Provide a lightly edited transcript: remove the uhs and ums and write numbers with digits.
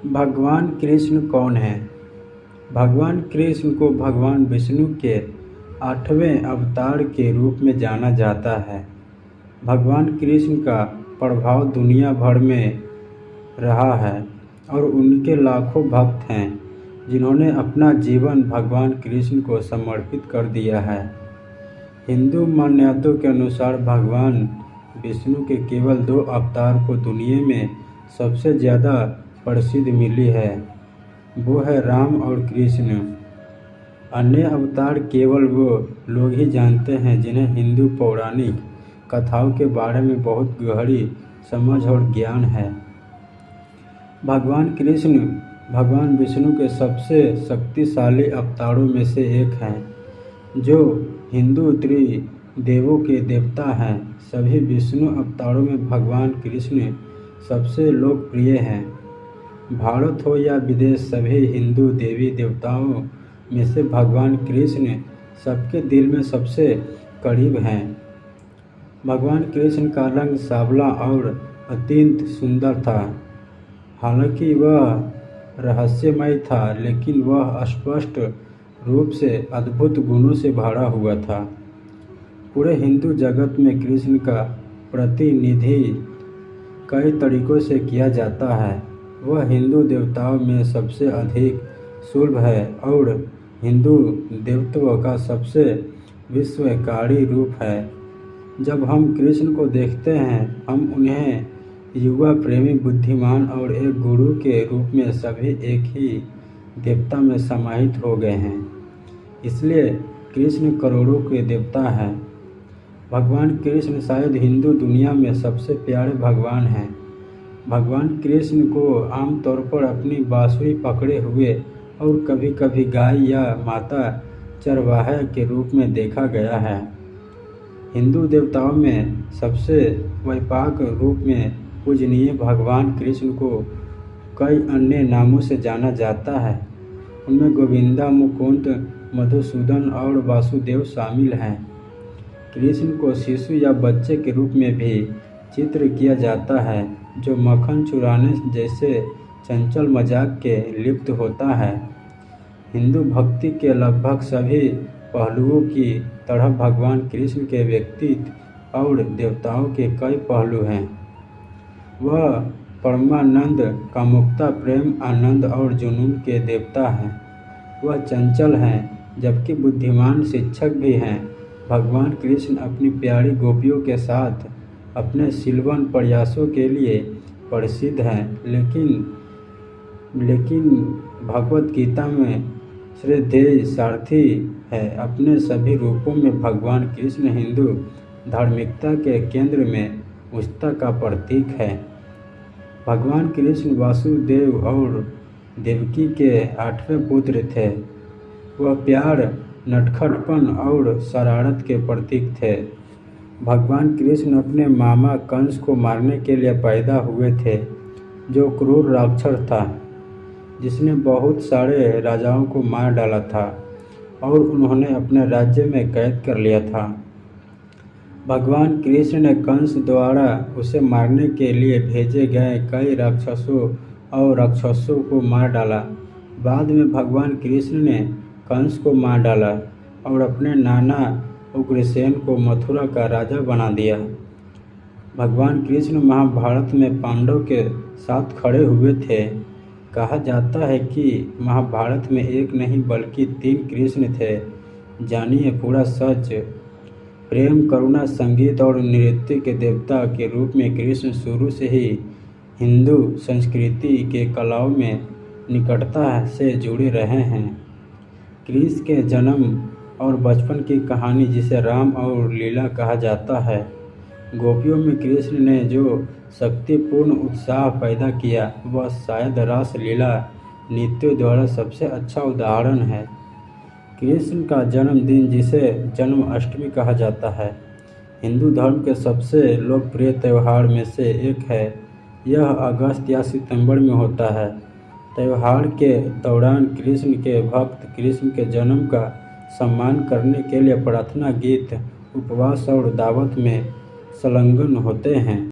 भगवान कृष्ण कौन हैं? भगवान कृष्ण को भगवान विष्णु के 8वें अवतार के रूप में जाना जाता है। भगवान कृष्ण का प्रभाव दुनिया भर में रहा है और उनके लाखों भक्त हैं जिन्होंने अपना जीवन भगवान कृष्ण को समर्पित कर दिया है। हिंदू मान्यताओं के अनुसार भगवान विष्णु के केवल 2 अवतार को दुनिया में सबसे ज़्यादा प्रसिद्धि मिली है, वो है राम और कृष्ण। अन्य अवतार केवल वो लोग ही जानते हैं जिन्हें हिंदू पौराणिक कथाओं के बारे में बहुत गहरी समझ और ज्ञान है। भगवान कृष्ण भगवान विष्णु के सबसे शक्तिशाली अवतारों में से एक हैं, जो हिंदू त्रिदेवों के देवता हैं। सभी विष्णु अवतारों में भगवान कृष्ण सबसे लोकप्रिय हैं। भारत हो या विदेश, सभी हिंदू देवी देवताओं में से भगवान कृष्ण सबके दिल में सबसे करीब हैं। भगवान कृष्ण का रंग सांवला और अत्यंत सुंदर था। हालांकि वह रहस्यमय था, लेकिन वह स्पष्ट रूप से अद्भुत गुणों से भरा हुआ था। पूरे हिंदू जगत में कृष्ण का प्रतिनिधित्व कई तरीकों से किया जाता है। वह हिंदू देवताओं में सबसे अधिक सुलभ है और हिंदू देवत्व का सबसे विस्मयकारी रूप है। जब हम कृष्ण को देखते हैं, हम उन्हें युवा, प्रेमी, बुद्धिमान और एक गुरु के रूप में सभी एक ही देवता में समाहित हो गए हैं। इसलिए कृष्ण करोड़ों के देवता हैं। भगवान कृष्ण शायद हिंदू दुनिया में सबसे प्यारे भगवान हैं। भगवान कृष्ण को आमतौर पर अपनी बांसुरी पकड़े हुए और कभी कभी गाय या माता चरवाहे के रूप में देखा गया है। हिंदू देवताओं में सबसे व्यापक रूप में पूजनीय भगवान कृष्ण को कई अन्य नामों से जाना जाता है। उनमें गोविंदा, मुकुंद, मधुसूदन और वासुदेव शामिल हैं। कृष्ण को शिशु या बच्चे के रूप में भी चित्र किया जाता है, जो मक्खन चुराने जैसे चंचल मजाक के लिप्त होता है। हिंदू भक्ति के लगभग सभी पहलुओं की तरह भगवान कृष्ण के व्यक्तित्व और देवताओं के कई पहलू हैं। वह परमानंद, कामुकता, प्रेम, आनंद और जुनून के देवता हैं। वह चंचल हैं, जबकि बुद्धिमान शिक्षक भी हैं। भगवान कृष्ण अपनी प्यारी गोपियों के साथ अपने शीलवान प्रयासों के लिए प्रसिद्ध हैं, लेकिन भगवत गीता में श्रद्धेय सारथी है। अपने सभी रूपों में भगवान कृष्ण हिंदू धार्मिकता के केंद्र में उच्चता का प्रतीक है। भगवान कृष्ण वासुदेव और देवकी के 8वें पुत्र थे। वह प्यार, नटखटपन और शरारत के प्रतीक थे। भगवान कृष्ण अपने मामा कंस को मारने के लिए पैदा हुए थे, जो क्रूर राक्षस था जिसने बहुत सारे राजाओं को मार डाला था और उन्होंने अपने राज्य में कैद कर लिया था। भगवान कृष्ण ने कंस द्वारा उसे मारने के लिए भेजे गए कई राक्षसों को मार डाला। बाद में भगवान कृष्ण ने कंस को मार डाला और अपने नाना उग्रसेन को मथुरा का राजा बना दिया। भगवान कृष्ण महाभारत में पांडवों के साथ खड़े हुए थे। कहा जाता है कि महाभारत में एक नहीं बल्कि 3 कृष्ण थे। जानिए पूरा सच। प्रेम, करुणा, संगीत और नृत्य के देवता के रूप में कृष्ण शुरू से ही हिंदू संस्कृति के कलाओं में निकटता से जुड़े रहे हैं। कृष्ण के जन्म और बचपन की कहानी, जिसे राम और लीला कहा जाता है, गोपियों में कृष्ण ने जो शक्तिपूर्ण उत्साह पैदा किया, वह शायद रास लीला नृत्यों द्वारा सबसे अच्छा उदाहरण है। कृष्ण का जन्मदिन, जिसे जन्माष्टमी कहा जाता है, हिंदू धर्म के सबसे लोकप्रिय त्यौहार में से एक है। यह अगस्त या सितंबर में होता है। त्यौहार के दौरान कृष्ण के भक्त कृष्ण के जन्म का सम्मान करने के लिए प्रार्थना गीत, उपवास और दावत में संलग्न होते हैं।